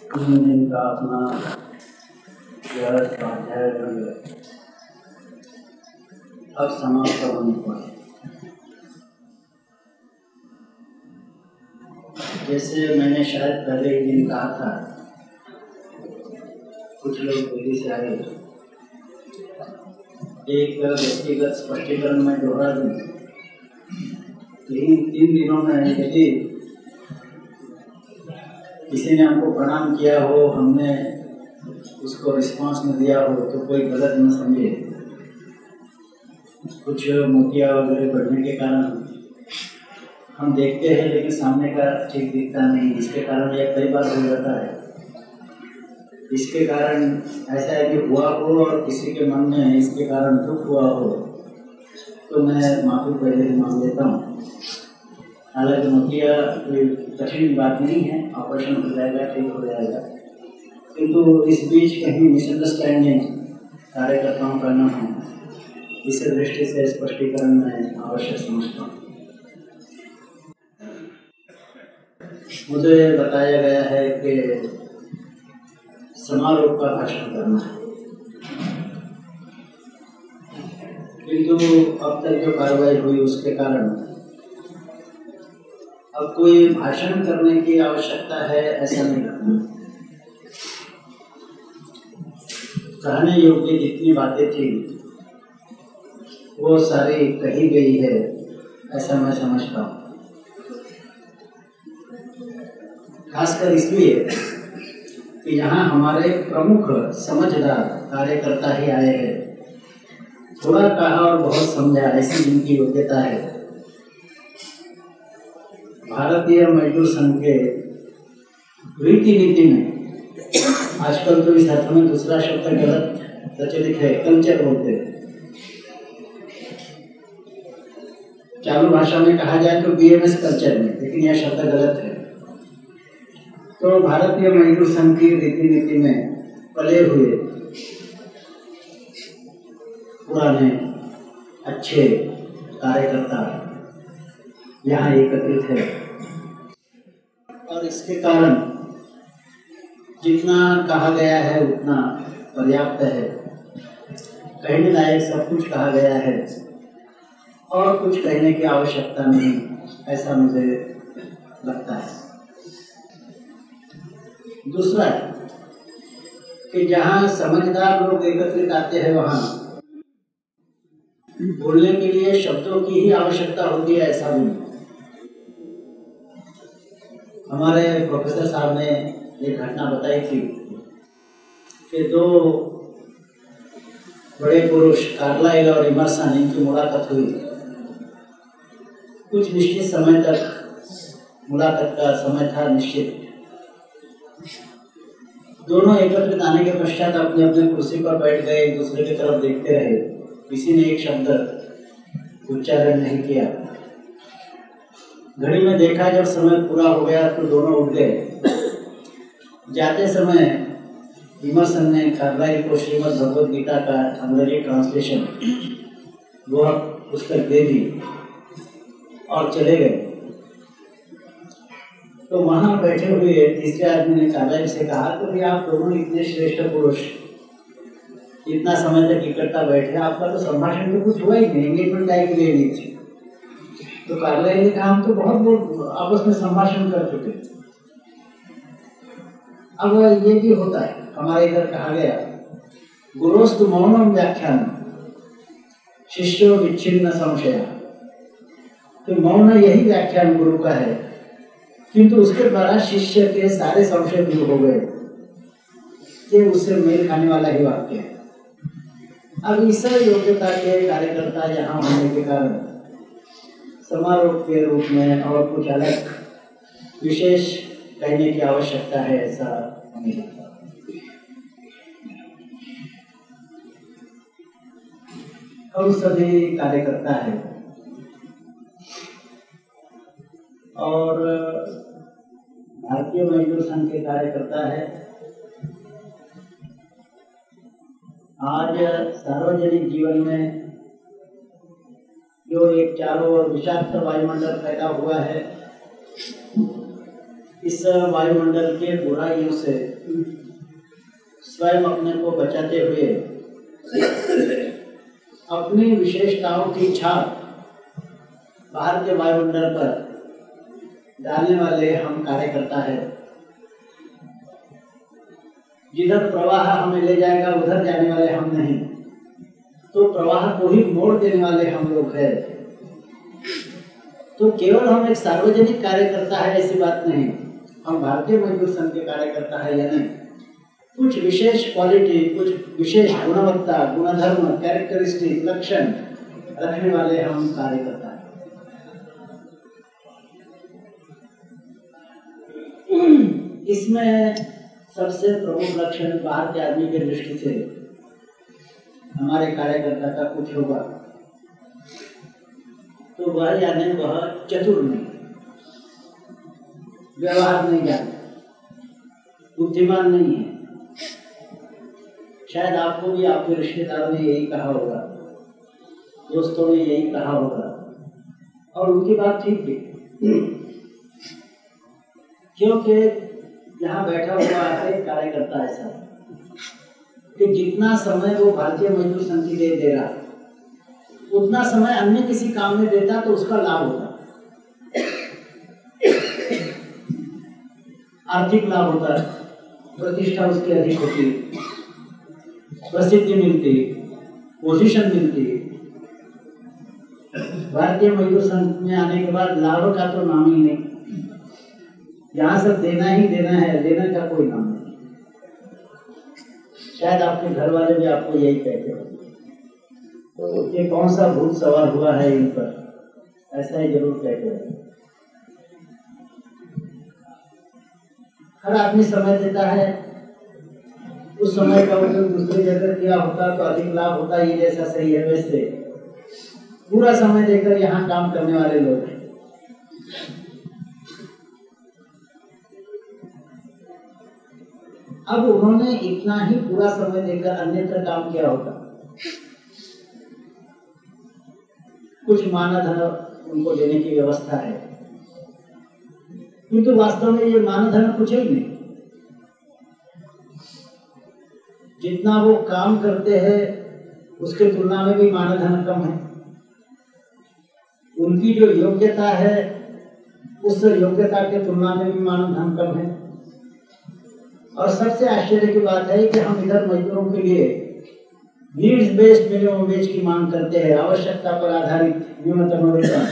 तीन दिन का अपना स्वाध्याय अब समाप्त होने पर जैसे मैंने शायद पहले ही दिन कहा था, कुछ लोग दिल्ली से आए, एक व्यक्तिगत स्पष्टीकरण में दोहरा दूं। तीन दिनों में यदि किसी ने हमको प्रणाम किया हो, हमने उसको रिस्पांस में दिया हो, तो कोई गलत न समझे। कुछ मोतिया वगैरह बढ़ने के कारण हम देखते हैं, लेकिन सामने का ठीक दिखता नहीं। इसके कारण यह कई बार हो जाता है। इसके कारण ऐसा है कि हुआ हो और किसी के मन में इसके कारण दुख हुआ हो, तो मैं माफी पहले ही मांग लेता हूँ। हालांकि मोतिया कोई कठिन बात नहीं है, ऑपरेशन हो जाएगा, ठीक हो जाएगा, किंतु इस बीच कहीं मिसअंडरस्टैंडिंग कार्यकर्ताओं का न हो, इस दृष्टि से स्पष्टीकरण में अवश्य समझता हूँ। मुझे बताया गया है कि समारोह का भाषण करना है, किंतु अब तक जो कार्रवाई हुई उसके कारण अब कोई भाषण करने की आवश्यकता है ऐसा नहीं लगता। कहने योग्य जितनी बातें थी वो सारी कही गई है, ऐसा मैं समझता हूँ। खासकर इसलिए कि यहाँ हमारे प्रमुख समझदार कार्यकर्ता ही आए हैं। थोड़ा कहा और बहुत समझा, ऐसी जिनकी योग्यता है। भारतीय मजदूर संघ के रीति नीति में आजकल तो इस अर्थ में दूसरा शब्द गलत प्रचलित है, कल्चर बोलते हैं। चालू भाषा में कहा जाए तो बीएमएस कल्चर में, लेकिन यह शब्द गलत है। तो भारतीय मजदूर संघ की रीति नीति में पले हुए पुराने अच्छे कार्यकर्ता यहाँ एकत्रित है, और इसके कारण जितना कहा गया है उतना पर्याप्त है। कहने लायक सब कुछ कहा गया है और कुछ कहने की आवश्यकता नहीं, ऐसा मुझे लगता है। दूसरा कि जहाँ समझदार लोग एकत्रित आते हैं वहाँ बोलने के लिए शब्दों की ही आवश्यकता होती है, ऐसा भी नहीं। हमारे प्रोफेसर साहब ने एक घटना बताई थी कि दो बड़े पुरुष कार्लाइल और इमर्सन, इनकी मुलाकात हुई। कुछ निश्चित समय तक मुलाकात का समय था निश्चित। दोनों एकत्रित आने के पश्चात अपने अपने कुर्सी पर बैठ गए, एक दूसरे की तरफ देखते रहे। किसी ने एक शब्द उच्चारण नहीं किया। घड़ी में देखा, जब समय पूरा हो गया तो दोनों उठ गए। जाते समय इमर्सन ने कार्लाइल को श्रीमद् भगवद गीता का अंग्रेजी ट्रांसलेशन वो पुस्तक दे दी और चले गए। तो वहां बैठे हुए तीसरे आदमी ने कार्लाइल से कहा, तो भी आप दोनों इतने श्रेष्ठ पुरुष इतना समय तक इकट्ठा बैठे, आपका तो संभाषण तो कुछ हुआ ही नहीं, एंगेजमेंट टाइप के लिए थी। तो कार्लाइल ने कहा, हम तो बहुत आपस में संभाषण कर चुके। अब ये भी होता है, हमारे इधर कहा गया, गुरोस्तु मौनम व्याख्यान शिष्यो विच्छिन्न संशय। तो मौन यही व्याख्यान गुरु का है, किंतु उसके द्वारा शिष्य के सारे संशय दूर हो गए। ये उससे मेल खाने वाला ही वाक्य है। अब इस योग्यता के कार्यकर्ता यहाँ होने के कारण समारोह के रूप में और कुछ अलग विशेष कहने की आवश्यकता है, ऐसा हमें लगता है। हम सभी कार्यकर्ता है और भारतीय मजदूर संघ के कार्यकर्ता है। आज सार्वजनिक जीवन में जो एक चारों ओर विषाक्त वायुमंडल पैदा हुआ है, इस वायुमंडल के बुराइयों से स्वयं अपने को बचाते हुए अपनी विशेषताओं की छाप बाहर के वायुमंडल पर डालने वाले हम कार्यकर्ता है। जिधर प्रवाह हमें ले जाएगा उधर जाने वाले हम नहीं, तो प्रवाह को ही मोड़ देने वाले हम लोग हैं। तो केवल हम एक सार्वजनिक कार्यकर्ता है ऐसी बात नहीं, हम भारतीय मजदूर संघ के कार्यकर्ता है या नहीं, कुछ विशेष क्वालिटी, कुछ विशेष गुणवत्ता, गुणधर्म, कैरेक्टरिस्टिक, लक्षण रखने वाले हम कार्यकर्ता हैं। इसमें सबसे प्रमुख लक्षण बाहर के आदमी की दृष्टि से हमारे कार्यकर्ता का कुछ होगा तो वह यानी वह चतुर नहीं, व्यवहार नहीं जानता, बुद्धिमान नहीं है। शायद आपको भी आपके रिश्तेदारों ने यही कहा होगा, दोस्तों ने यही कहा होगा, और उनकी बात ठीक थी, क्योंकि यहाँ बैठा हुआ है कार्यकर्ता ऐसा कि जितना समय वो भारतीय मजदूर संघ के लिए दे रहा उतना समय अन्य किसी काम में देता तो उसका लाभ होता, आर्थिक लाभ होता, प्रतिष्ठा उसकी अधिक होती, प्रसिद्धि मिलती, पोजीशन मिलती। भारतीय मजदूर संघ में आने के बाद लाभ का तो नाम ही नहीं, यहाँ सब देना ही देना है, देने का कोई नाम नहीं। शायद आपके घर वाले भी आपको यही कहते हैं, तो ये कौन सा भूत सवार हुआ है इन पर, ऐसा ही जरूर कहते हैं। हर आदमी समय देता है, उस समय का उपयोग दूसरी जगह किया होता तो अधिक लाभ होता, ये जैसा सही है वैसे पूरा समय देकर यहाँ काम करने वाले लोग हैं। अब उन्होंने इतना ही पूरा समय देकर अन्यत्र काम किया होता, कुछ मानधन उनको देने की व्यवस्था है, किंतु वास्तव में ये मानधन कुछ ही नहीं। जितना वो काम करते हैं उसके तुलना में भी मानधन कम है। उनकी जो योग्यता है उस योग्यता के तुलना में भी मानधन कम है। और सबसे आश्चर्य की बात है कि हम इधर मजदूरों के लिए नीड्स बेस्ड मिनिमम वेज की मांग करते हैं, आवश्यकता पर आधारित न्यूनतम वेतन,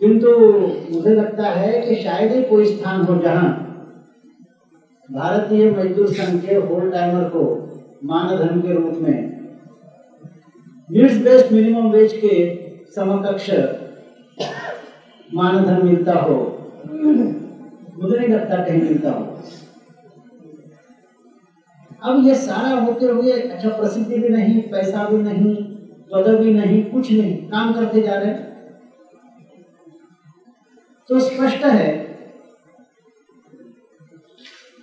किंतु मुझे लगता है कि शायद ही कोई स्थान हो जहां भारतीय मजदूर संघ के होल टाइमर को मानधन के रूप में नीड्स बेस्ड मिनिमम वेज के समकक्ष मानधन मिलता हो। मुझे नहीं लगता कहीं मिलता हो। अब ये सारा होते हुए अच्छा प्रसिद्धि भी नहीं, पैसा भी नहीं, पदवी भी नहीं, कुछ नहीं, काम करते जा रहे हैं, तो स्पष्ट है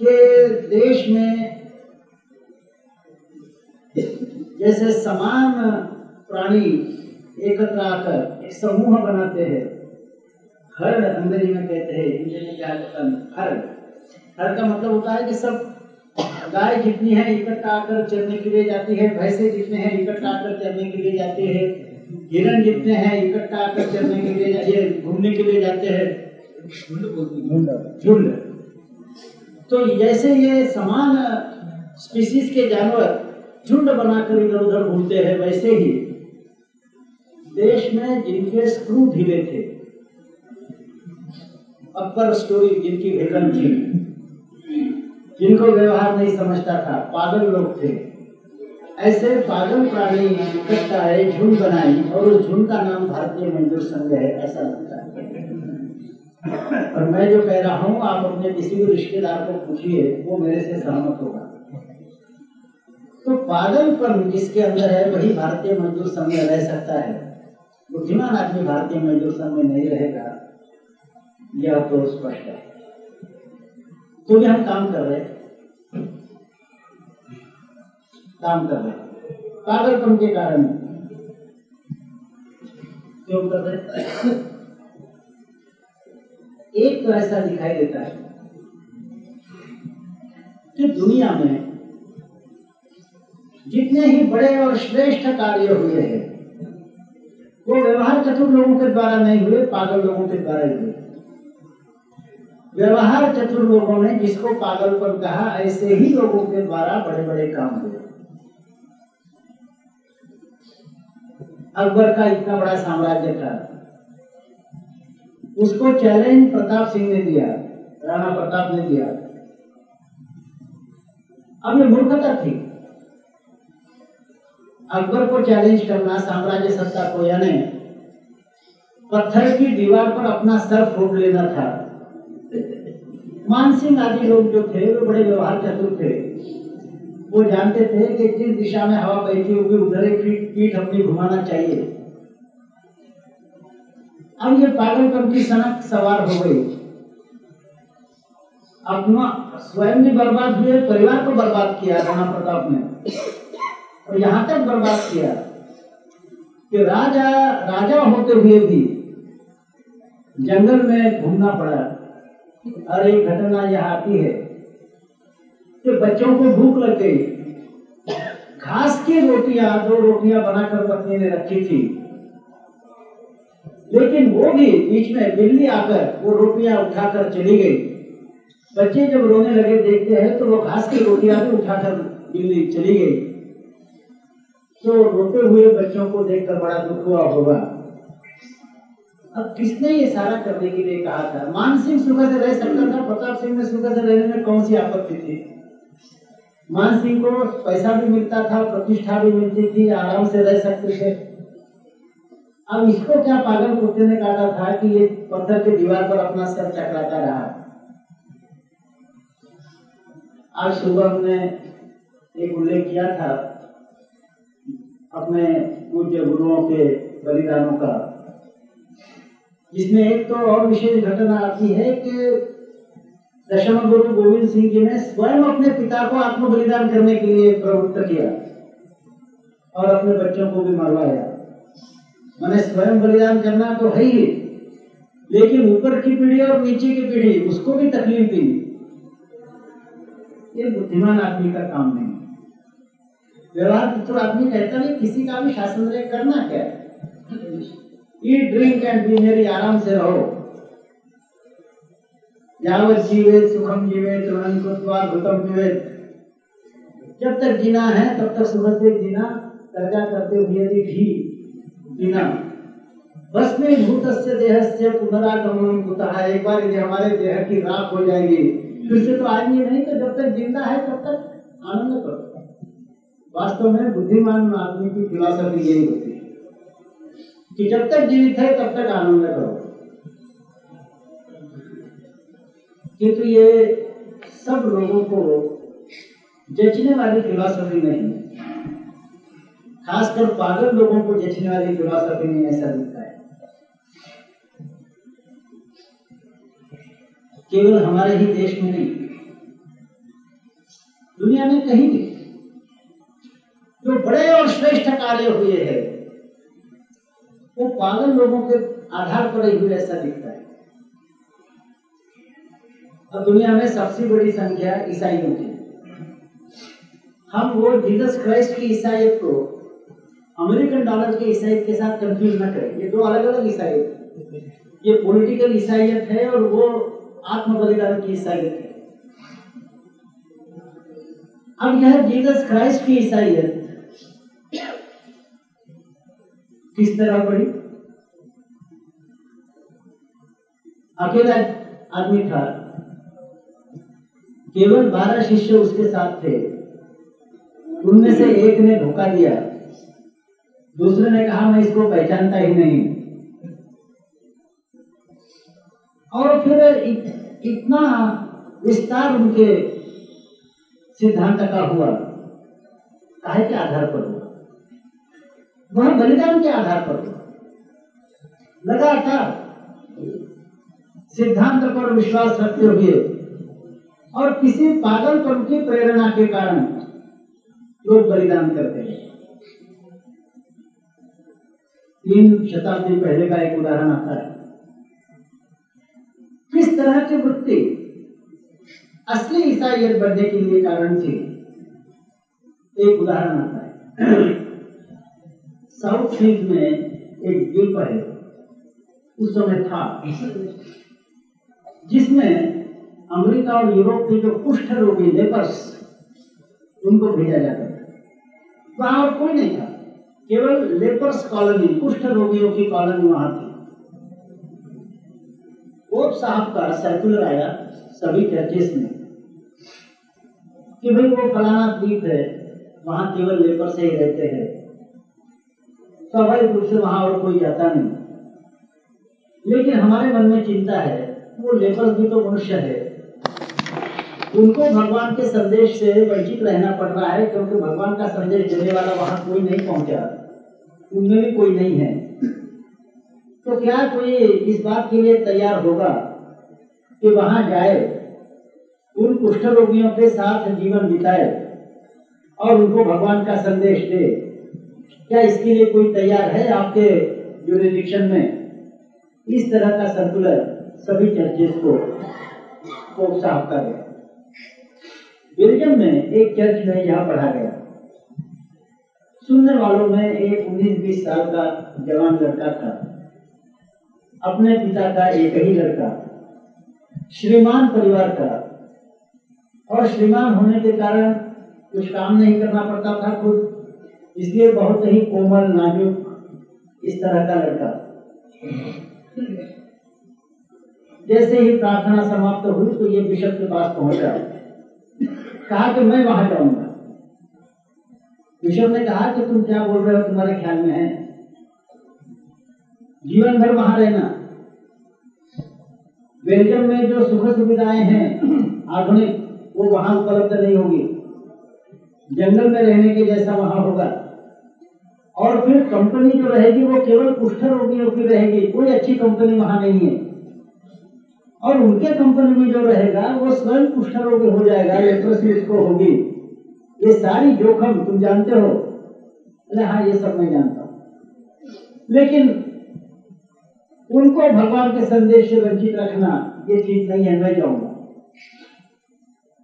कि देश में जैसे समान प्राणी एकत्र आकर एक समूह बनाते हैं, हर्ड अंग्रेजी में कहते हैं, हिंदी में क्या कहते हैं, हर्ड का मतलब होता है कि सब गाय जितनी है इकट्ठा आकर चरने के लिए जाती है, भैंसे जितने हैं इकट्ठा आकर चरने के लिए जाती है, हिरण जितने हैं इकट्ठा आकर चरने के लिए घूमने के लिए जाते हैं, झुंड। तो जैसे ये समान स्पीसीज के जानवर झुंड बनाकर इधर उधर घूमते हैं, वैसे ही देश में जिनके स्क्रू ढीले थे, अपर स्टोरी जिनकी भेकन थी, जिनको व्यवहार नहीं समझता था, पागल लोग थे, ऐसे पागल प्राणी इकट्ठा आए, झुंड बनाई, और उस झुंड का नाम भारतीय मजदूर संघ है, ऐसा लगता है। और मैं जो कह रहा हूँ आप अपने किसी भी रिश्तेदार को पूछिए, वो मेरे से सहमत होगा। तो पागलपन जिसके अंदर है वही भारतीय मजदूर संघ में रह सकता है। बुद्धिमान आदमी भारतीय मजदूर संघ में नहीं रहेगा, यह तो स्पष्ट है। तो भी हम काम कर रहे पागलपन के कारण। क्यों कर रहे? एक तो ऐसा दिखाई देता है कि दुनिया में जितने ही बड़े और श्रेष्ठ कार्य हुए हैं वो व्यवहार चतुर लोगों के द्वारा नहीं हुए, पागल लोगों के द्वारा ही हुए। व्यवहार चतुर लोगों ने जिसको पागलपन कहा, ऐसे ही लोगों के द्वारा बड़े बड़े काम हुए। अकबर का इतना बड़ा साम्राज्य था, उसको चैलेंज प्रताप सिंह ने दिया, राणा प्रताप ने दिया। अब ये मूर्खता थी अकबर को चैलेंज करना, साम्राज्य सत्ता को, यानी पत्थर की दीवार पर अपना सर फोड़ लेना था। मानसिंह आदि लोग जो थे वो बड़े व्यवहार चतुर थे, वो जानते थे कि जिस दिशा में हवा बहती होगी उधर ही पीठ अपनी घुमाना चाहिए। अब ये पागलपन की सनक सवार हो गई, अपना स्वयं भी बर्बाद हुए, परिवार को बर्बाद किया राणा प्रताप ने, और यहाँ तक बर्बाद किया कि राजा होते हुए भी जंगल में घूमना पड़ा। और एक घटना यह आती है कि बच्चों को भूख लग गई, घास की रोटियां, 2 रोटियां बनाकर पत्नी ने रखी थी, लेकिन वो भी बीच में बिल्ली आकर वो रोटियां उठाकर चली गई। बच्चे जब रोने लगे देखते हैं तो वो घास की रोटियां भी उठाकर बिल्ली चली गई। तो रोते हुए बच्चों को देखकर बड़ा दुख हुआ होगा। अब किसने ये सारा करने के लिए कहा था? मानसिंह सुख से रह सकता था, प्रताप सिंह में सुख से रहने में कौन सी आपत्ति थी? मानसिंह को पैसा भी मिलता था, प्रतिष्ठा भी मिलती थी, आराम से रह सकते थे। अब इसको क्या पागल कुत्ते ने काटा था कि ये पत्थर की दीवार पर अपना सर चकराता रहा। आज सुबह हमने एक उल्लेख किया था अपने पूज्य गुरुओं के बलिदानों का, जिसमें एक तो और विशेष घटना आती है कि दशम गुरु गोविंद सिंह जी ने स्वयं अपने पिता को आत्म बलिदान करने के लिए प्रवृत्त किया और अपने बच्चों को भी मरवाया। मैंने स्वयं बलिदान करना तो है ही, लेकिन ऊपर की पीढ़ी और नीचे की पीढ़ी उसको भी तकलीफ दी। ये बुद्धिमान आदमी का काम नहीं। व्यवहार चतुर आदमी कहता नहीं किसी का भी शासन रहे, करना क्या है, ईट ड्रिंक एंड बी मेरी, आराम से रहो। यावत जीवे सुखम जीवे तृणं कृत्वा घृतं पिबेत्। जब तक जीना है तब तक सुखद जीना, कर्जा करते हुए भी जीना। भस्मीभूतस्य देहस्य पुनरागमनं कुतः। एक बार यदि हमारे देह की राख हो जाएगी फिर से तो आएंगे नहीं, तो जब तक जिंदा है तब तक आनंद करो। वास्तव में बुद्धिमान आदमी की फिलॉसफी यही होती है कि जब तक जीवित है तब तक आनंद करो। किंतु ये सब लोगों को जचने वाली फिलॉसफी नहीं, खासकर पागल लोगों को जचने वाली फिलॉसफी नहीं, ऐसा दिखता है। केवल हमारे ही देश में नहीं, दुनिया में कहीं भी जो बड़े और श्रेष्ठ कार्य हुए हैं वो पागल लोगों के आधार पर ही हुए, ऐसा दिखता है। अब दुनिया में सबसे बड़ी संख्या ईसाइयों की। हम वो जीसस क्राइस्ट की ईसाइयत को अमेरिकन डॉलर की ईसाइयत के साथ कंफ्यूज न करें। ये 2 अलग अलग ईसाइयत, ये पॉलिटिकल ईसाइयत है और वो आत्म बलिदान की ईसाइयत है। अब यह जीसस क्राइस्ट की ईसाइयत किस तरह पड़ी? अकेला आदमी था, केवल 12 शिष्य उसके साथ थे। उनमें से एक ने धोखा दिया, दूसरे ने कहा मैं इसको पहचानता ही नहीं, और फिर इतना विस्तार उनके सिद्धांत का हुआ। काहे के आधार पर हुआ? वह बलिदान के आधार पर हुआ। लगातार सिद्धांत पर विश्वास रखते हुए और किसी पागलपन की प्रेरणा के कारण लोग बलिदान करते हैं। 3 शताब्दी पहले का एक उदाहरण आता है। किस तरह की वृत्ति असली ईसाइयत बनने के लिए कारण थी। एक उदाहरण आता है, साउथ सीज में एक द्वीप है, उस समय था, जिसमें अमेरिका और यूरोप के जो कुष्ठ रोगी लेपर्स, उनको भेजा जाता था। वहां और कोई नहीं था, केवल लेपर्स कॉलोनी, कुष्ठ रोगियों की कॉलोनी वहां थी। पोप साहब का सर्कुलर आया सभी चर्चेस में कि भाई वो फलाना द्वीप है, वहां केवल लेपर्स ही रहते हैं, स्वाभाविक रूप से वहां और कोई जाता नहीं। लेकिन हमारे मन में चिंता है, वो लेपर्स भी तो मनुष्य है, उनको भगवान के संदेश से वंचित रहना पड़ रहा है, क्योंकि भगवान का संदेश देने वाला वहां कोई नहीं पहुंचा, उनमें भी कोई नहीं है। तो क्या कोई इस बात के लिए तैयार होगा कि वहां जाए, उन कुष्ठ रोगियों के साथ जीवन बिताए और उनको भगवान का संदेश दे? क्या इसके लिए कोई तैयार है आपके जुरिडिक्शन में? इस तरह का सर्कुलर सभी चर्चेस को पोप साहब का गया। बेल्जियम में एक चर्च में यह पढ़ा गया, सुनने वालों में एक 19-20 साल का जवान लड़का था, अपने पिता का एक ही लड़का, श्रीमान परिवार का, और श्रीमान होने के कारण कुछ काम नहीं करना पड़ता था खुद, इसलिए बहुत ही कोमल नाजुक इस तरह का लड़का। जैसे ही प्रार्थना समाप्त हुई तो ये बिशप के पास पहुंचा, कहा कि मैं वहां जाऊंगा। बिशप ने कहा कि तुम क्या बोल रहे हो, तुम्हारे ख्याल में है जीवन भर वहां रहना? बेल्जियम में जो सुख सुविधाएं हैं आधुनिक, वो वहां उपलब्ध नहीं होगी, जंगल में रहने के जैसा वहां होगा। और फिर कंपनी जो रहेगी वो केवल कुष्ठ रोगियों की रहेगी, कोई अच्छी कंपनी वहां नहीं है। और उनके कंपनी में जो रहेगा वो स्वयं कुष्ठ रोगी हो जाएगा, लेप्रोसी उसको होगी। ये सारी जोखिम तुम जानते हो? अरे हाँ, ये सब मैं जानता हूं, लेकिन उनको भगवान के संदेश से वंचित रखना ये चीज नहीं है, मैं जाऊंगा।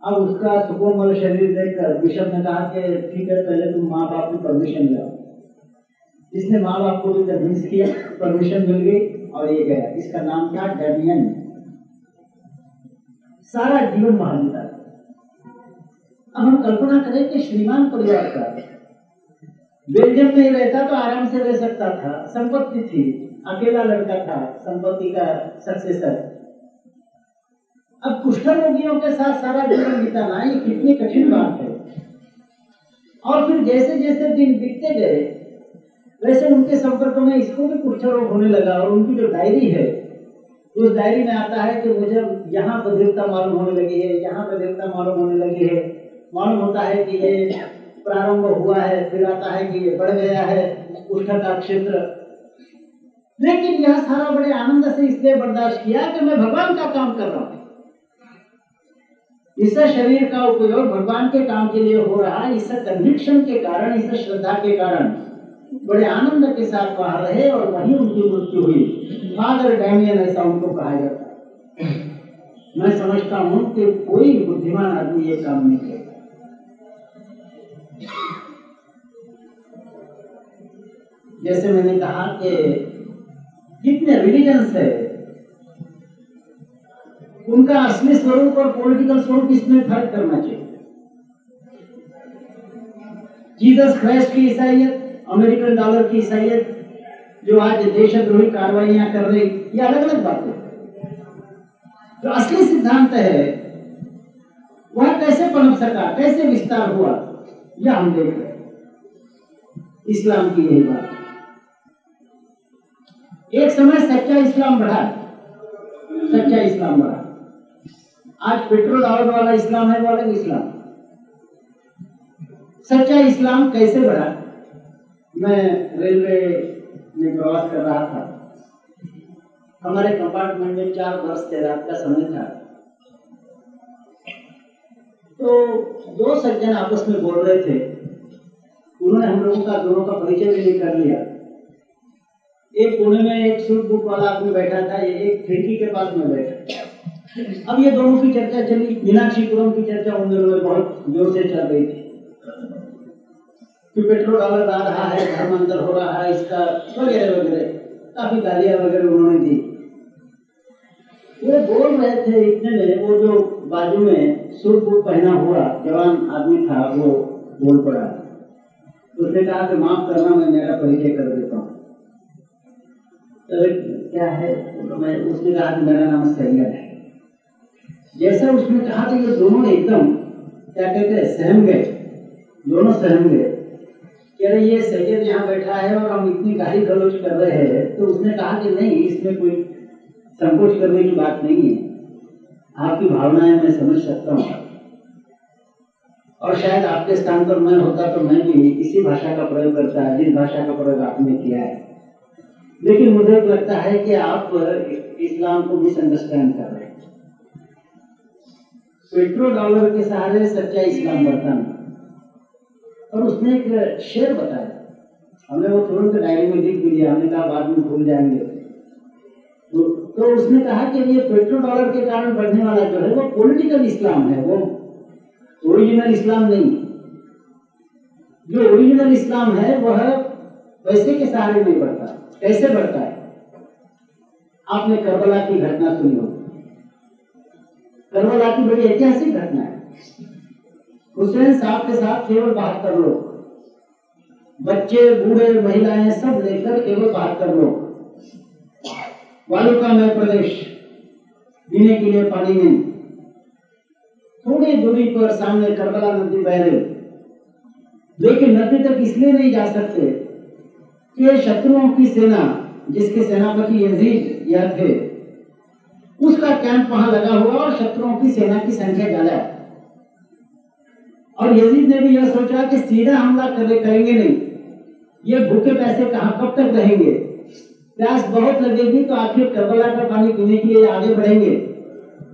अब उसका सुकोमल शरीर देखकर बिशप ने कहा कि ठीक है, पहले तुम माँ बाप की परमिशन लो। इसने माँ बाप को भी कन्विंस किया, परमिशन मिल गई और ये गया। इसका नाम था डैमियन। सारा जीवन वहां बिता। अब हम कल्पना करें कि श्रीमान परिवार का बेल्जियम में ही रहता तो आराम से रह सकता था, संपत्ति थी, अकेला लड़का था, संपत्ति का सक्सेसर। अब कुष्ठ रोगियों के साथ सारा जीवन बिताना ये कितनी कठिन बात है। और फिर जैसे जैसे दिन बीतते गए वैसे उनके संपर्क में इसको भी कुष्ठ रोग होने लगा। और उनकी जो डायरी है, उस डायरी में आता है कि मुझे यहाँ बधिरता मालूम होने लगी है, यहाँ बधिरता मालूम होने लगी है। मालूम होता है कि ये प्रारंभ हुआ है, फिर आता है कि ये बढ़ गया है कुष्ठ का क्षेत्र। लेकिन यह सारा बड़े आनंद से इसलिए बर्दाश्त किया कि मैं भगवान का काम कर रहा हूं। इस शरीर का उपयोग भगवान के काम के लिए हो रहा है। इस कन्विक्शन के कारण, इस श्रद्धा के कारण बड़े आनंद के साथ वहां रहे और वहीं उनकी मृत्यु हुई। फादर डैमियन, ऐसा उनको कहा जाता है। मैं समझता हूं कि कोई बुद्धिमान आदमी ये काम नहीं करेगा। जैसे मैंने कहा कि जितने रिलीजन्स है उनका असली स्वरूप और पॉलिटिकल स्वरूप, इसमें फर्क करना चाहिए। जीसस क्राइस्ट की ईसाइयत, अमेरिकन डॉलर की ईसाइयत जो आज देशद्रोही कार्रवाइयां कर रही, ये अलग अलग बातें। जो असली सिद्धांत है वह कैसे पनप सका, कैसे विस्तार हुआ, यह हम देख रहे हैं। इस्लाम की यही बात। एक समय सच्चा इस्लाम बढ़ा, सच्चा इस्लाम बढ़ा। आज पेट्रोल ऑयल वाला इस्लाम है, वो अलग इस्लाम। सच्चा इस्लाम कैसे बढ़ा? मैं रेलवे में प्रवास कर रहा था, हमारे कंपार्टमेंट में 4 बरस रात का समय था। तो 2 सज्जन आपस में बोल रहे थे, उन्होंने हम लोगों का दोनों का परिचय भी कर लिया। एक कोने में एक सूट बूट वाला आदमी बैठा था, एक खिड़की के पास में बैठा। अब ये दोनों की चर्चा चली, मीनाक्षीपुरम की चर्चा उन दिनों में बहुत जोर से चल रही थी कि पेट्रोल डॉलर आ रहा है, धर्मांतर हो रहा है इसका, वगैरह वगैरह, काफी गालियां वगैरह उन्होंने दी। वो बोल रहे थे, इतने में वो जो बाजू में सूट बूट पहना हुआ जवान आदमी था वो बोल पड़ा। उसने कहा कि माफ करना, मैं मेरा परिचय कर देता हूँ। तो क्या है, उसने कहा कि मेरा नाम सैयद है। जैसा उसने कहा तो ये दोनों एकदम क्या कहते हैं, सहम गए, दोनों सहम गए। कह रहे ये सैयद यहाँ बैठा है और हम इतनी गाली गलौज कर रहे हैं। तो उसने कहा कि नहीं, इसमें कोई संकोच करने की बात नहीं है, आपकी भावनाएं मैं समझ सकता हूँ, और शायद आपके स्थान पर मैं होता तो मैं भी इसी भाषा का प्रयोग करता है जिस भाषा का प्रयोग आपने किया है। लेकिन मुझे लगता है कि आप इस्लाम को मिसअंडरस्टैंड कर रहे हैं। पेट्रोल डॉलर के सहारे सच्चा इस्लाम बढ़ता नहीं। और उसने एक शेर बताया, हमने वो तुरंत डायरी में लिख दिया, हमने कहा बाद में भूल जाएंगे। तो उसने कहा कि ये पेट्रोल डॉलर के कारण बढ़ने वाला जो है वो पॉलिटिकल इस्लाम है, वो ओरिजिनल इस्लाम नहीं। जो ओरिजिनल इस्लाम है वह पैसे के सहारे नहीं बढ़ता। कैसे बढ़ता है? आपने करबला की घटना सुनी होगी। करबला की बड़ी ऐतिहासिक घटना है। हुसैन साहब के साथ केवल 72 लोग, बच्चे बूढ़े महिलाएं सब लेकर केवल 72 लोग, वालुकामय प्रदेश, पीने के लिए पानी नहीं, थोड़ी दूरी पर सामने करबला नदी बह रही। लेकिन नदी तक इसलिए नहीं जा सकते कि शत्रुओं की सेना, जिसके सेनापति यजीद यह थे, उसका कैंप वहां लगा हुआ और शत्रुओं की सेना की संख्या ज्यादा है। और यजीद ने भी यह सोचा कि सीधा हमला करेंगे नहीं, ये भूखे पैसे कहां कब तक रहेंगे, प्यास बहुत लगेगी तो आखिर करबला का पानी पीने के लिए आगे बढ़ेंगे।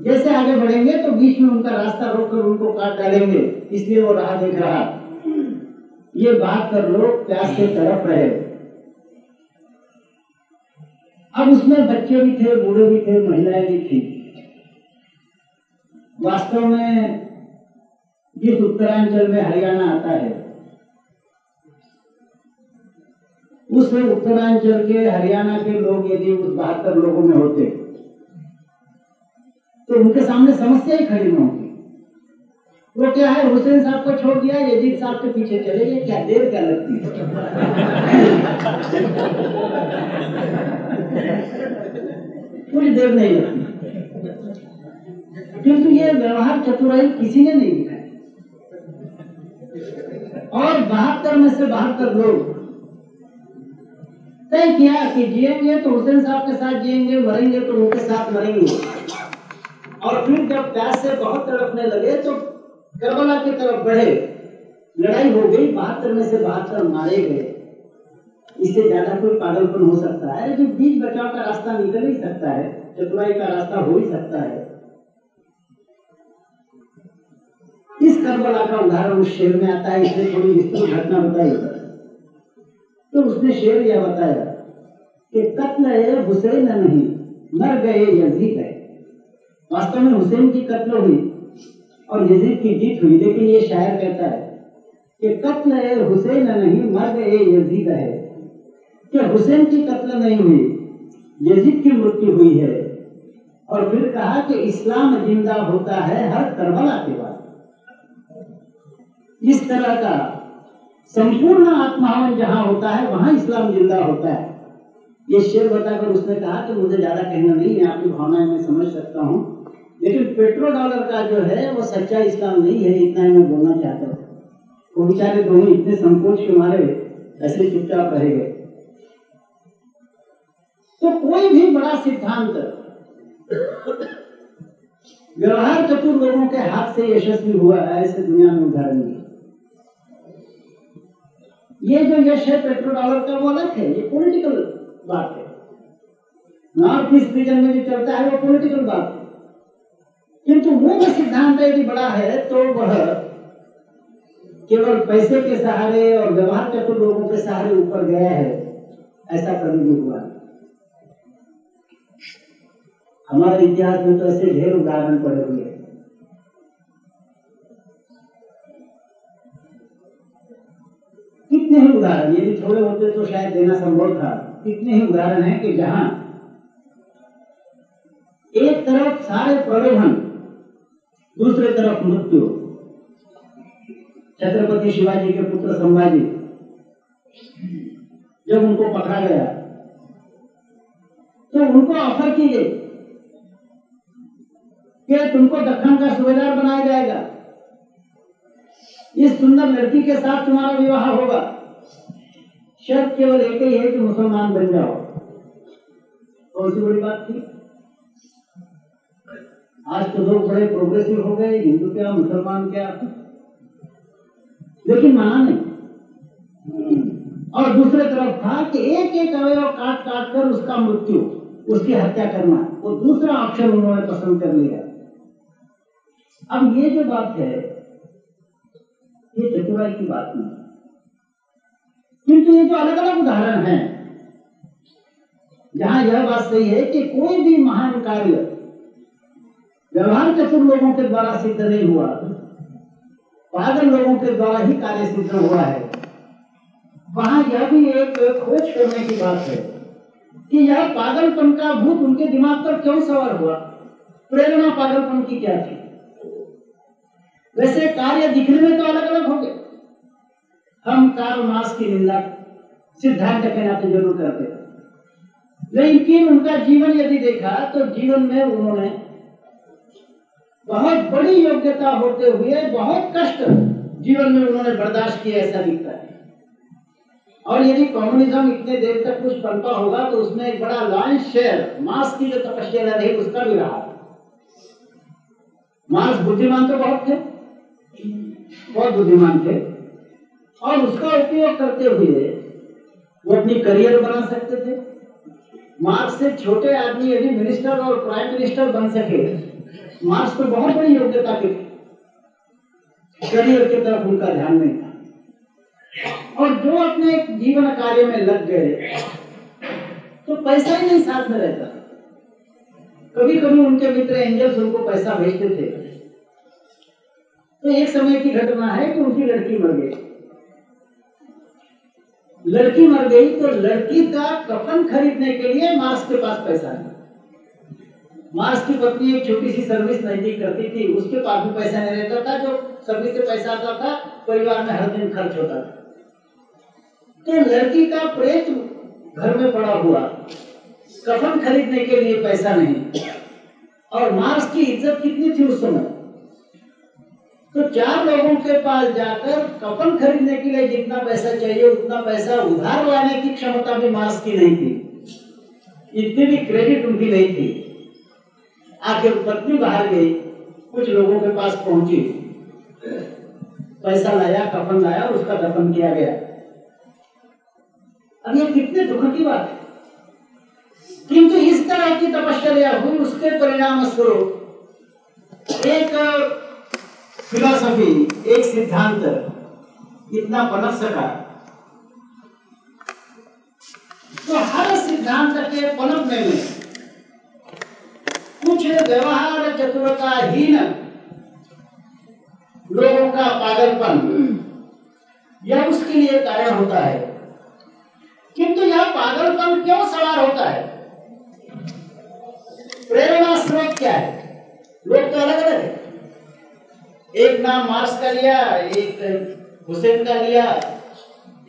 जैसे आगे बढ़ेंगे तो बीच में उनका रास्ता रोककर उनको काट डालेंगे, इसलिए वो राह देख रहा। ये बात कर लोग प्यास से तड़प रहे। अब उसमें बच्चे भी थे, बूढ़े भी थे, महिलाएं भी थी। वास्तव में जिस उत्तरांचल में हरियाणा आता है, उस उत्तरांचल के हरियाणा के लोग यदि उस 72 लोगों में होते तो उनके सामने समस्या ही खड़ी न होती। वो क्या है, हुसैन साहब को छोड़ दिया, यजीद साहब के पीछे चले गए, क्या देर क्या लगती है। कुछ देर नहीं लगती। किंतु ये व्यवहार चतुराई किसी ने नहीं दिखाई। और 72 में से 72 लोग तय किया कि जिएंगे तो हुसैन साहब के साथ जिएंगे, मरेंगे तो उनके साथ मरेंगे। और फिर जब प्यास से बहुत तड़पने लगे तो करबला की तरफ बढ़े, लड़ाई हो गई, 72 में से 72 मारे गए। इससे ज्यादा कोई पागलपन हो सकता है? लेकिन बीच बचाव का रास्ता निकल ही सकता है, चतुराई का रास्ता हो ही सकता है। इस करबला का उदाहरण उस शेर में आता है, इसने थोड़ी विस्तृत घटना बताई। तो उसने शेर यह बताया कि कत्ल हुसैन नहीं, मर गए यजीद है। वास्तव में हुसैन की कत्ल हुई और यजीद की जीत हुई, लेकिन ये शायर कहता है कि कत्ल हुसैन नहीं, मर गए यजीद है। कि हुसैन की कत्ल नहीं हुई, यजीद की मृत्यु हुई है। और फिर कहा कि इस्लाम जिंदा होता है हर करबला के बाद। इस तरह का संपूर्ण आत्मावन जहां होता है वहां इस्लाम जिंदा होता है। ये शेर बताकर उसने कहा कि मुझे ज्यादा कहना नहीं है, आपकी भावनाएं मैं समझ सकता हूँ, लेकिन पेट्रोल डॉलर का जो है वो सच्चा इस्लाम नहीं है, इतना ही मैं बोलना चाहता हूँ। वो बेचारे दोनों इतने संकोच के मारे ऐसे चुपचाप रह गए। तो कोई भी बड़ा सिद्धांत व्यवहार चतुर लोगों के हाथ से यशस्वी हुआ है, ऐसे दुनिया में उदाहरण नहीं। ये जो यश है पेट्रोल डॉलर का वो अलग है, ये पॉलिटिकल बात है। नॉर्थ ईस्ट रीजन में जो चलता है वो पॉलिटिकल बात है। किंतु वो सिद्धांत यदि बड़ा है तो वह केवल पैसे के सहारे और व्यवहार चतुर लोगों के सहारे ऊपर गया है, ऐसा कभी भी हुआ नहीं। हमारे इतिहास में तो ऐसे ढेर उदाहरण पड़े हुए हैं। कितने ही उदाहरण, यदि थोड़े होते तो शायद देना संभव था। कितने ही उदाहरण हैं कि जहां एक तरफ सारे प्रलोभन, दूसरे तरफ मृत्यु। छत्रपति शिवाजी के पुत्र संभाजी, जब उनको पकड़ा गया तो उनको ऑफर की गई कि तुमको दक्कन का सूबेदार बनाया जाएगा, इस सुंदर लड़की के साथ तुम्हारा विवाह होगा, शर्त केवल एक ही है कि मुसलमान बन जाओ। कौन सी बड़ी बात थी? आज तो लोग बड़े प्रोग्रेसिव हो गए, हिंदू क्या मुसलमान क्या, लेकिन माना नहीं। और दूसरे तरफ था कि एक एक अवयव काट काट कर उसका मृत्यु, उसकी हत्या करना, वो दूसरा ऑप्शन उन्होंने पसंद कर लिया। अब ये जो बात है ये चतुराई की बात नहीं, किंतु ये जो अलग अलग उदाहरण हैं जहां यह बात सही है कि कोई भी महान कार्य व्यवहार चतुर लोगों के द्वारा सिद्ध नहीं हुआ, पागल लोगों के द्वारा ही कार्य सिद्ध हुआ है। वहां यह भी एक खोज करने की बात है कि यह पागलपन का भूत उनके दिमाग पर क्यों सवार हुआ, प्रेरणा पागलपन की क्या थी। वैसे कार्य दिखने में तो अलग अलग हो गए। हम कार्ल मार्क्स की निंदा सिद्धांत के नाते जरूर करते हैं, लेकिन उनका जीवन यदि देखा तो जीवन में उन्होंने बहुत बड़ी योग्यता होते हुए बहुत कष्ट जीवन में उन्होंने बर्दाश्त किया, ऐसा दिखता है। और यदि कम्युनिज्म इतने देर तक कुछ पनपा होगा तो उसमें एक बड़ा लार्ज शेयर मार्क्स की जो तपस्या रही उसका भी रहा। मार्क्स बुद्धिमान तो बहुत थे, बहुत बुद्धिमान थे, और उसका उपयोग करते हुए वो अपनी करियर बना सकते थे। मार्क्स से छोटे आदमी यदि मिनिस्टर और प्राइम मिनिस्टर बन सके, मार्क्स तो बहुत बड़ी योग्यता के, करियर की तरफ उनका ध्यान नहीं था। और जो अपने जीवन कार्य में लग गए तो पैसा ही नहीं साथ में रहता। कभी कभी उनके मित्र एंजल्स उनको पैसा भेजते थे। तो एक समय की घटना है कि उनकी लड़की मर गई। लड़की मर गई तो लड़की का कफन खरीदने के लिए मार्क्स के पास पैसा नहीं। मार्क्स की पत्नी एक छोटी सी सर्विस नजदीक करती थी, उसके पास भी पैसा नहीं रहता था। जो सर्विस से पैसा आता था परिवार में हर दिन खर्च होता था। तो लड़की का प्रेत घर में पड़ा हुआ, कफन खरीदने के लिए पैसा नहीं, और मार्क्स की इज्जत कितनी थी उस समय, तो 4 लोगों के पास जाकर कफन खरीदने के लिए जितना पैसा चाहिए उतना पैसा उधार लाने की क्षमता भी मार्क्स की नहीं थी। इतनी भी क्रेडिट उनकी नहीं थी। आखिर पत्नी बाहर गई, कुछ लोगों के पास पहुंची, पैसा लाया, कफन लाया, उसका दफन किया गया। अब ये कितने दुख की बात है। किंतु इस तरह की तपश्चर्या हुई, उसके परिणाम स्वरूप एक फिलॉसफी, एक सिद्धांत इतना पनप सका। तो हर सिद्धांत के पनपने में कुछ व्यवहार चतुरताहीन लोगों का पागलपन यह उसके लिए कारण होता है। किंतु यह पागलपन क्यों सवार होता है, प्रेरणा स्रोत क्या है? लोग तो अलग अलग है। एक नाम मार्क्स का लिया, एक हुसैन का लिया,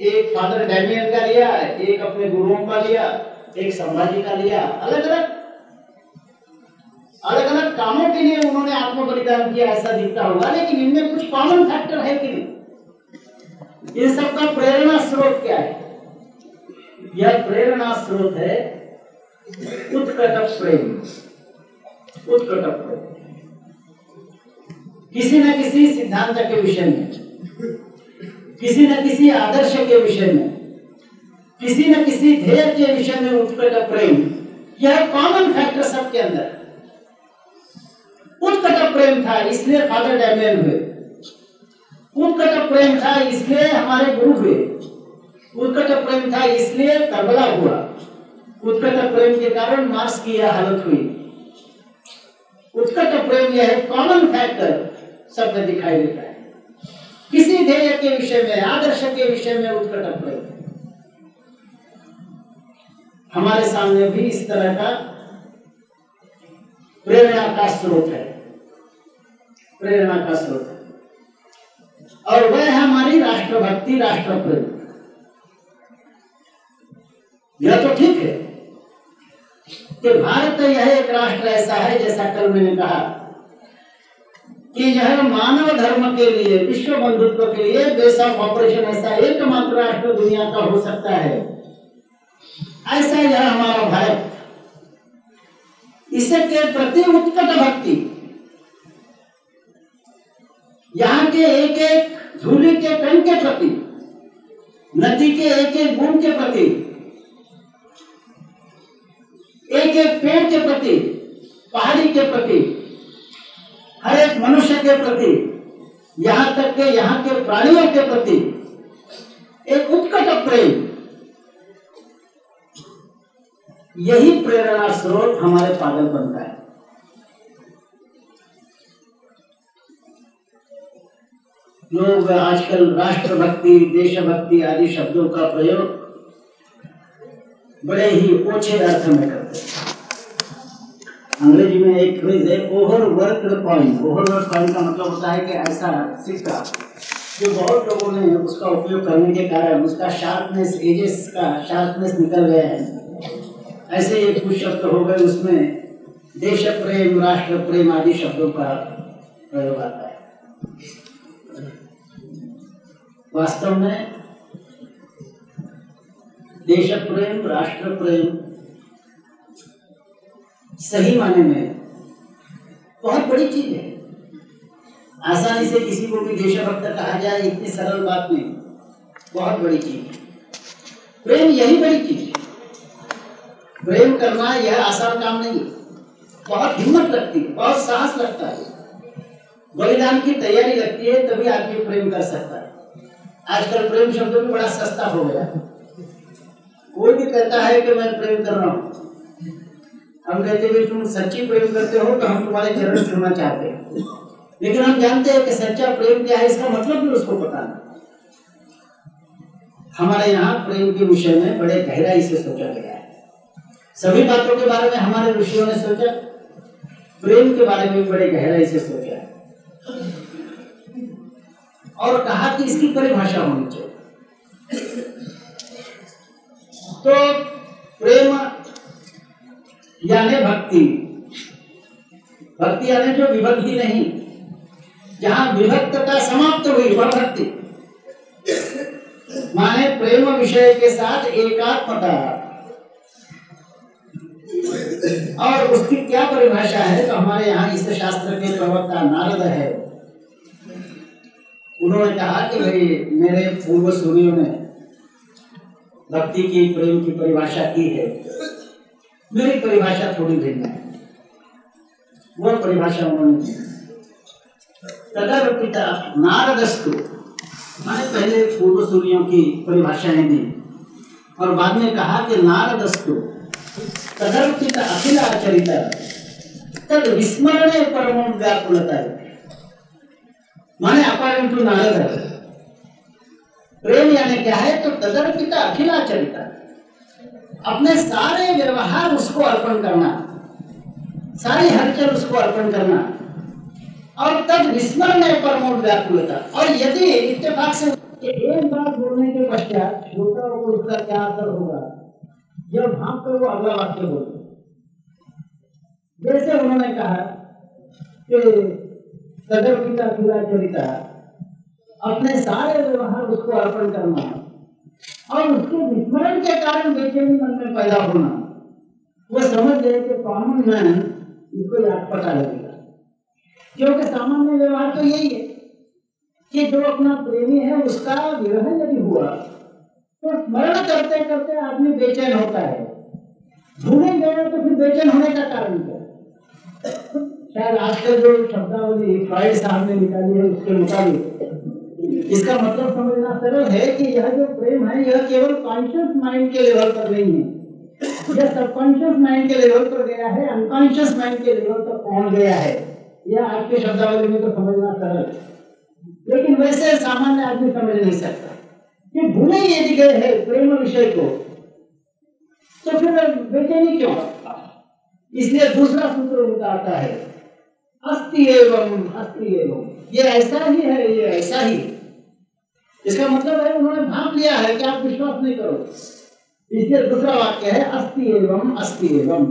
एक फादर डैमियन का लिया, एक अपने गुरुओं का लिया, एक संभाजी का लिया। अलग अलग कामों के लिए उन्होंने आत्म बलिदान किया, ऐसा दिखता होगा। लेकिन इनमें कुछ कॉमन फैक्टर है कि नहीं? इन सबका प्रेरणा स्रोत क्या है? यह प्रेरणा स्रोत है उत्कट प्रेम। उत्कट प्रेम किसी न किसी सिद्धांत के विषय में, किसी न किसी आदर्श के विषय में, किसी न किसी ध्येय के विषय में उत्कट प्रेम, यह कॉमन फैक्टर सबके अंदर। उत्कट प्रेम था इसलिए फादर डैमियन हुए, उत्कट प्रेम था इसलिए हमारे गुरु हुए, उत्कट प्रेम था इसलिए करबला हुआ, उत्कट प्रेम के कारण मार्क्स की यह हालत हुई। उत्कट प्रेम यह है, कॉमन फैक्टर सब में दिखाई देता है। किसी ध्येय के विषय में, आदर्श के विषय में उत्कट प्रेम। हमारे सामने भी इस तरह का प्रेरणा का स्रोत है, प्रेरणा का स्रोत है, और वह है हमारी राष्ट्रभक्ति, राष्ट्र प्रेम। यह तो ठीक है कि भारत यह एक राष्ट्र ऐसा है, जैसा कल मैंने कहा कि यह मानव धर्म के लिए, विश्व बंधुत्व के लिए बेस ऑफ ऑपरेशन ऐसा एकमात्र राष्ट्र दुनिया का हो सकता है। ऐसा यह हमारा भारत, इसके प्रति उत्कट भक्ति, यहाँ के एक एक धूलि के कण के प्रति, नदी के एक एक बूंद के प्रति, एक एक पेड़ के प्रति, पहाड़ी के प्रति, हर एक मनुष्य के प्रति, यहाँ तक के यहाँ के प्राणियों के प्रति एक उत्कट प्रेम, यही प्रेरणा स्रोत हमारे पागलपन का है। लोग आजकल राष्ट्रभक्ति, देशभक्ति आदि शब्दों का प्रयोग बड़े ही ओछे अर्थ में करते हैं। अंग्रेजी में एक फ्रेज है, ओवरवर्क्ड कॉइन। ओवरवर्क्ड कॉइन का मतलब होता है कि ऐसा सिक्का जो बहुत लोगों ने उसका उपयोग करने के कारण उसका शार्पनेस, एजेस का शार्पनेस निकल गया है। ऐसे ये कुछ शब्द हो गए, उसमें देश प्रेम, राष्ट्र प्रेम आदि शब्दों का प्रयोग आता है। वास्तव में देश प्रेम, राष्ट्र प्रेम सही माने में बहुत बड़ी चीज है। आसानी से किसी को भी देशभक्त कहा जाए, इतनी सरल बात नहीं, बहुत बड़ी चीज है। प्रेम यही बड़ी चीज है। प्रेम करना यह आसान काम नहीं है, बहुत हिम्मत लगती है, बहुत साहस लगता है, बलिदान की तैयारी लगती है, तभी आदमी प्रेम कर सकता है। आजकल प्रेम शब्द भी बड़ा सस्ता हो गया। कोई भी कहता है कि मैं प्रेम कर रहा हूँ, हम कहते हैं तुम सच्ची प्रेम करते हो तो हम तुम्हारे चरण छूना चाहते हैं, लेकिन हम जानते हैं कि सच्चा प्रेम क्या है, इसका मतलब भी उसको पता नहीं। हमारे यहाँ प्रेम के विषय में बड़े गहराई से सोचा गया है। सभी बातों के बारे में हमारे ऋषियों ने सोचा, प्रेम के बारे में भी बड़े गहराई से सोचा है और कहा कि इसकी परिभाषा होनी चाहिए। तो प्रेम यानी भक्ति, भक्ति यानी जो विभक्ति नहीं, जहां विभक्तता समाप्त हुई वह भक्ति, माने प्रेम विषय के साथ एकात्मता। और उसकी क्या परिभाषा है, तो हमारे यहाँ इस शास्त्र के प्रवक्ता नारद है, उन्होंने कहा कि भाई मेरे पूर्व सूर्यों ने भक्ति की, प्रेम की परिभाषा की है, मेरी परिभाषा थोड़ी भिन्न है। वह परिभाषा उन्होंने दी। तदर्पिता नारदस्तु, मैंने पहले पूर्व सूर्यों की परिभाषाएं दी और बाद में कहा कि नारदस्तु तदर्पिता अखिलाचरिता तद विस्मरणे परमो व्याकुलता है, माने अकॉर्डिंग टू नारद प्रेम यानी क्या है, तो तदर्पिता अखिलाचरिता, अपने सारे व्यवहार उसको अर्पण करना, सारी हलचल उसको अर्पण करना, और तब विस्मरण में परमो व्याकुलता। और यदि इत्तेफाक से एक बात बोलने के पश्चात श्रोता को उसका क्या असर होगा, जब भाग कर वो अगला वाक्य बोले। जैसे उन्होंने कहा कि तदर्पिता अखिलाचरिता, अपने सारे व्यवहार उसको अर्पण करना और उसके विस्मरण के कारण बेचैनी मन में पैदा होना, वो समझ गए कि कॉमन मैन इसको याद पता लगेगा। क्योंकि सामान्य व्यवहार तो यही है कि जो अपना प्रेमी है उसका विरह यदि हुआ तो स्मरण करते करते आदमी बेचैन होता है, भूले गए तो फिर बेचैन होने का कारण क्या? शायद आजकल जो शब्दावली फ्राइड साहब ने निकाली है उसके मुताबिक इसका मतलब समझना सरल है कि यह जो प्रेम है यह केवल कॉन्शियस माइंड के लेवल पर नहीं है, यह सबकॉन्शियस माइंड के लेवल पर गया है, अनकॉन्शियस माइंड के लेवल पर पहुंच गया है। यह आपके शब्दावली में तो समझना सरल है, लेकिन वैसे सामान्य आदमी समझ नहीं सकता कि भूले यदि गए है प्रेम विषय को, तो फिर बेचैनी क्यों? इसलिए दूसरा सूत्र उनका आता है, अस्ति एवं अस्ति एवं, ये ऐसा ही है, ये ऐसा ही। इसका मतलब है उन्होंने भांप लिया है कि आप विश्वास नहीं करो, इसलिए दूसरा वाक्य है अस्ति एवं अस्ति एवं।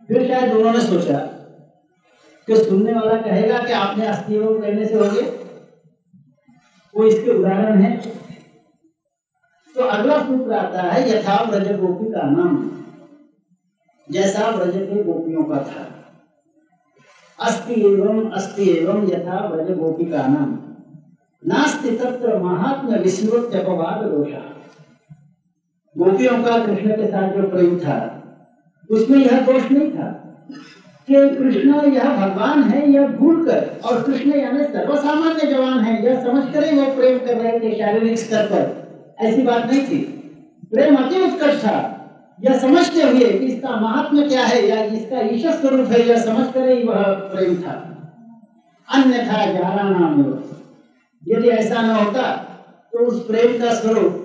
फिर शायद उन्होंने सोचा कि सुनने वाला कहेगा कि आपने अस्ति एवं कहने से हो गया, वो इसके उदाहरण है। तो अगला सूत्र आता है, यथा व्रज गोपी का नाम, जैसा व्रज के गोपियों का था। अस्ति एवं यथा व्रज गोपी का नाम, नास्ति तत्र महात्म्य विस्मृत्यपवाद दोषः। गोपियों का कृष्ण के साथ जो प्रेम था, उसमें यह दोष नहीं था कि कृष्ण यह भगवान है, यह भूल कर, और कृष्ण यानी सर्वसामान्य जवान है, यह समझ कर ही वो प्रेम कर रहे थे शारीरिक स्तर पर। ऐसी बात नहीं थी। प्रेम अति उत्कर्ष था, यह समझते हुए कि इसका महात्म्य क्या है या इसका ईश्वर स्वरूप है, यह समझ कर ही वह प्रेम था। अन्यथा जारा नाम, यदि ऐसा न होता तो उस प्रेम का स्वरूप,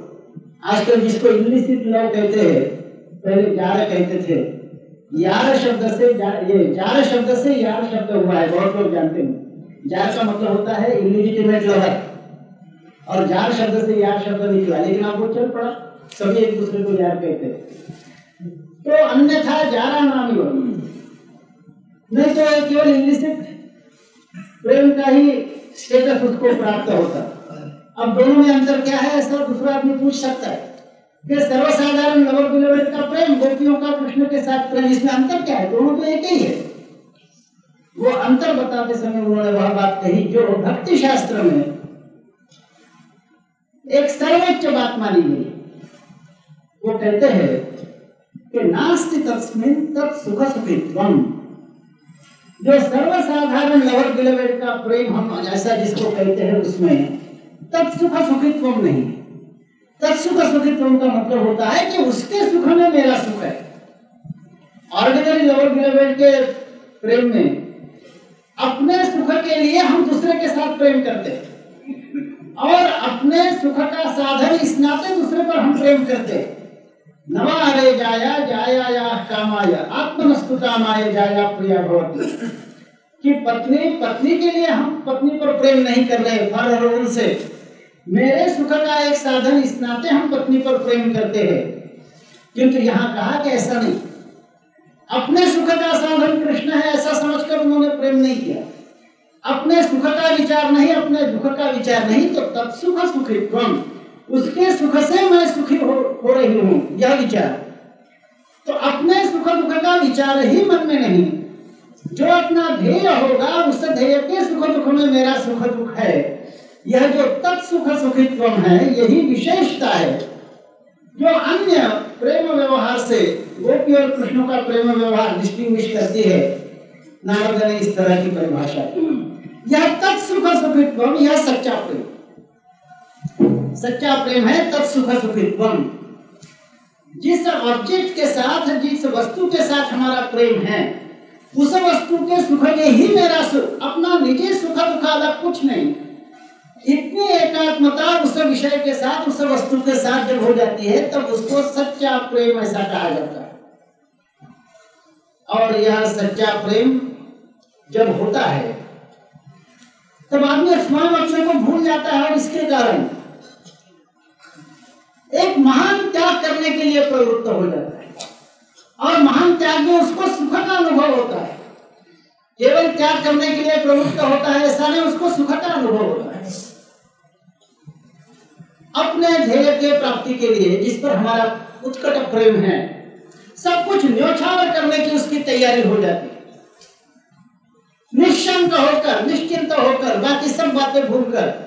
आजकल जिसको इलिसिट लव कहते हैं, पहले जार कहते थे, यार शब्द से जार शब्द से यार शब्द हुआ है, बहुत लोग जानते हैं। जार का मतलब होता है इलिजिटिमेट लवर, और जार शब्द से यार शब्द निकला, लेकिन आपको चल पड़ा, सभी एक दूसरे को यार कहते हैं। तो अन्यथा जारा नाम नहीं तो केवल इलिसिट प्रेम का ही स्टेटस उसको प्राप्त होता। अब दोनों में अंतर क्या है, ऐसा दूसरा आदमी पूछ सकता है कि सर्वसाधारण लवर बिलवेड का प्रेम, गोपियों का कृष्ण के साथ प्रेम, इसमें अंतर क्या है? दोनों तो एक ही है। वो अंतर बताते समय उन्होंने वह बात कही जो भक्ति शास्त्र में एक सर्वोच्च बात मानी गई। वो कहते हैं कि नास्ति तस्मिन् तत् सुख सुखित्वम्, जो सर्वसाधारण लवर बिलवेड का प्रेम हम ऐसा जिसको कहते हैं, उसमें तत्सुख सुखित्वम नहीं। तत्सुख सुखित्वम का मतलब होता है कि उसके सुख में मेरा सुख है। ऑर्डिनरी लवर बिलवेड के प्रेम में अपने सुख के लिए हम दूसरे के साथ प्रेम करते हैं, और अपने सुख का साधन इस नाते दूसरे पर हम प्रेम करते हैं। नवारे जाया जाया या कामाय आत्मनस्तु कामाय जाया प्रिया भवति, कि पत्नी के लिए हम पत्नी पर प्रेम नहीं कर रहे फॉर हर ओन से, मेरे सुख का एक साधन इस नाते हम पत्नी पर प्रेम करते हैं। किंतु यहाँ कहा कि ऐसा नहीं, अपने सुख का साधन कृष्ण है ऐसा समझकर उन्होंने प्रेम नहीं किया। अपने सुख का विचार नहीं, अपने दुख का विचार नहीं, तो तत्सुख सुखित्वम्, उसके सुख से मैं सुखी हो रही हूँ, यह विचार। तो अपने सुख दुख का विचार ही मन में नहीं, जो अपना ध्येय होगा उस ध्येय के सुख दुख में मेरा सुख दुख है, यह जो तत्सुख सुखित्वम् है, यही विशेषता है जो अन्य प्रेम व्यवहार से गोपी और कृष्ण का प्रेम व्यवहार डिस्टिंग्विश करती है। नारद ने इस तरह की परिभाषा की। यह तत्सुख सुखित्वम्, यह सच्चा प्रेम, सच्चा प्रेम है तत्सुख सुखित्वम्। जिस ऑब्जेक्ट के साथ, जिस वस्तु के साथ हमारा प्रेम है, उस वस्तु के सुख में ही मेरा सुख, अपना निजी सुख दुख अलग कुछ नहीं। इतनी एकात्मता उस विषय के साथ, उस वस्तु के साथ जब हो जाती है, तब उसको सच्चा प्रेम ऐसा कहा जाता है। और यह सच्चा प्रेम जब होता है तब आदमी स्वयं अपने को भूल जाता है, और इसके कारण एक महान त्याग करने के लिए प्रवृत्त हो जाता है, और महान त्याग में उसको सुख का अनुभव होता है। केवल त्याग करने के लिए प्रवृत्त होता है ऐसा नहीं, उसको सुख का अनुभव होता है। अपने ध्येय के प्राप्ति के लिए जिस पर हमारा उत्कट प्रेम है, सब कुछ न्योछावर करने की उसकी तैयारी हो जाती है। निश्चंक होकर, निश्चिंत होकर, बाकी सब बातें भूलकर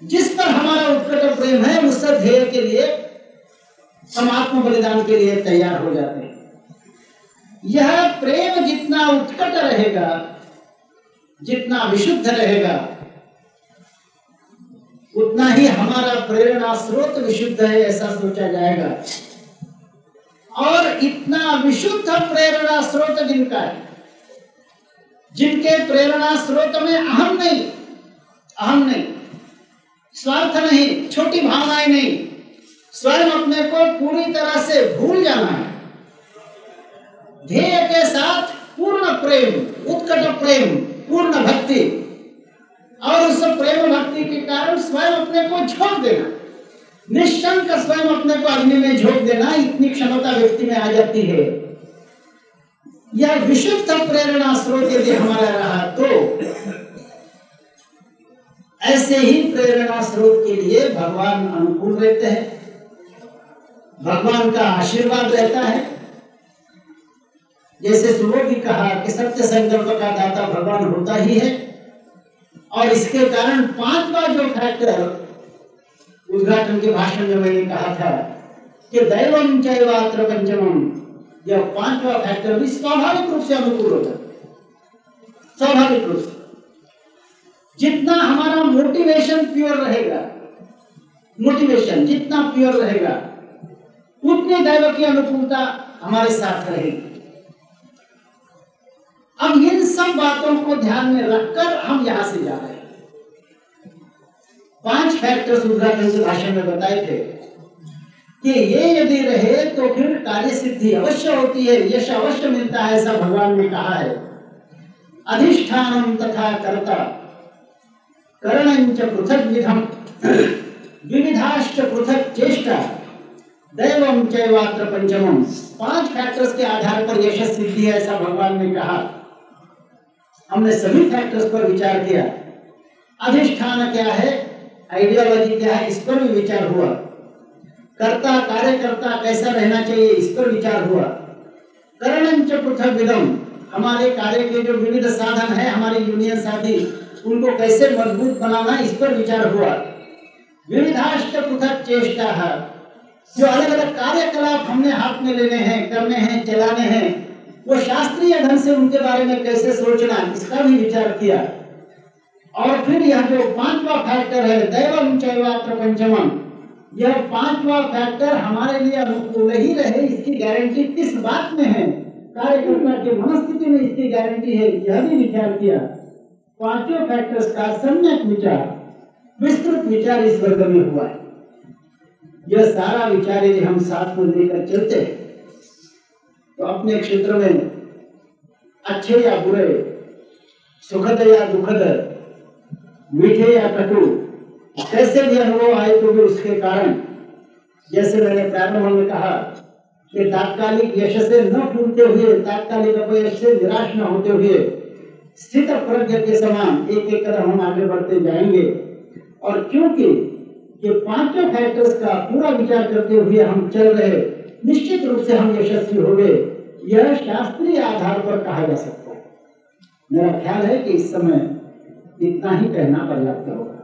जिस पर हमारा उत्कट प्रेम है, उस ध्येय के लिए हम आत्म बलिदान के लिए तैयार हो जाते हैं। यह प्रेम जितना उत्कट रहेगा, जितना विशुद्ध रहेगा, उतना ही हमारा प्रेरणा स्रोत विशुद्ध है ऐसा सोचा जाएगा। और इतना विशुद्ध प्रेरणा स्रोत जिनका है, जिनके प्रेरणा स्रोत में अहम नहीं, स्वार्थ नहीं, छोटी भावनाएं नहीं, स्वयं अपने को पूरी तरह से भूल जाना है, ध्येय के साथ पूर्ण प्रेम, उत्कट प्रेम, पूर्ण भक्ति, और उस प्रेम भक्ति के कारण स्वयं अपने को झोंक देना, निश्चंक स्वयं अपने को अग्नि में झोंक देना, इतनी क्षमता व्यक्ति में आ जाती है। यह विशुद्ध प्रेरणा स्रोत यदि हमारा रहा तो ऐसे ही प्रेरणा स्रोत के लिए भगवान अनुकूल रहते हैं, भगवान का आशीर्वाद रहता है। जैसे सुबह भी कहा कि सत्य संकल्प का दाता भगवान होता ही है, और इसके कारण पांचवा जो फैक्टर उद्घाटन के भाषण में मैंने कहा था कि दैवम चैवात्र पंचमम, यह पांचवा फैक्टर भी स्वाभाविक रूप से अनुकूल होता है। स्वाभाविक रूप से जितना हमारा मोटिवेशन प्योर रहेगा, मोटिवेशन जितना प्योर रहेगा, उतनी दैव की अनुकूलता हमारे साथ रहेगी। अब इन सब बातों को ध्यान में रखकर हम यहां से जा रहे हैं। 5 फैक्टर्स उद्घाटन के भाषण में बताए थे कि ये यदि रहे तो फिर कार्य सिद्धि अवश्य होती है, यश अवश्य मिलता है, ऐसा भगवान ने कहा है। अधिष्ठानम तथा कर्ता करणंच पृथक विधम विविधाश्च पृथक चेष्टा दैवम चैवात्र पंचमम। 5 फैक्टर्स के आधार पर यश सिद्धि है, ऐसा भगवान ने कहा। हमने सभी फैक्टर्स पर विचार किया। अधिष्ठान क्या है, आइडियोलॉजी क्या है, इस पर भी विचार हुआ। कर्ता कार्यकर्ता कैसा रहना चाहिए, इस पर विचार हुआ। करणंच पृथक विधम, हमारे कार्य के जो विविध साधन है, हमारे यूनियन साथी, उनको कैसे मजबूत बनाना, इस पर विचार हुआ। विविधाश्च पृथक चेष्टा, जो अलग अलग कार्यकलाप हमने हाथ में लेने हैं, करने हैं, चलाने हैं, वो शास्त्रीय ढंग से उनके बारे में कैसे सोचना, इसका भी विचार किया। और फिर यह जो 5वां फैक्टर है दैवम चैवात्र पंचमम, यह 5वां फैक्टर हमारे लिए अनुकूल ही रहे, इसकी गारंटी किस बात में है, कार्यकर्ता के मनस्थिति में इसकी गारंटी है, यह भी विचार किया। 5 फैक्टर्स का सम्यक विचार, विस्तृत विचार इस वर्ग में हुआ है। यह सारा विचार यदि हम साथ में लेकर चलते हैं तो अपने क्षेत्र में अच्छे या बुरे, सुखद या दुखद, मीठे या कटु, कैसे भी अनुभव आए तो भी उसके कारण, जैसे मैंने प्रारंभ में कहा कि तात्कालिक यश से न टूटते हुए, तात्कालिक अपयश से निराश न होते हुए, स्थित प्रज्ञ के समान एक एक कदम हम आगे बढ़ते जाएंगे। और क्योंकि ये 5 फैक्टर्स का पूरा विचार करते हुए हम चल रहे, निश्चित रूप से हम यशस्वी हो गए, यह शास्त्रीय आधार पर कहा जा सकता है। मेरा ख्याल है कि इस समय इतना ही कहना पर्याप्त होगा।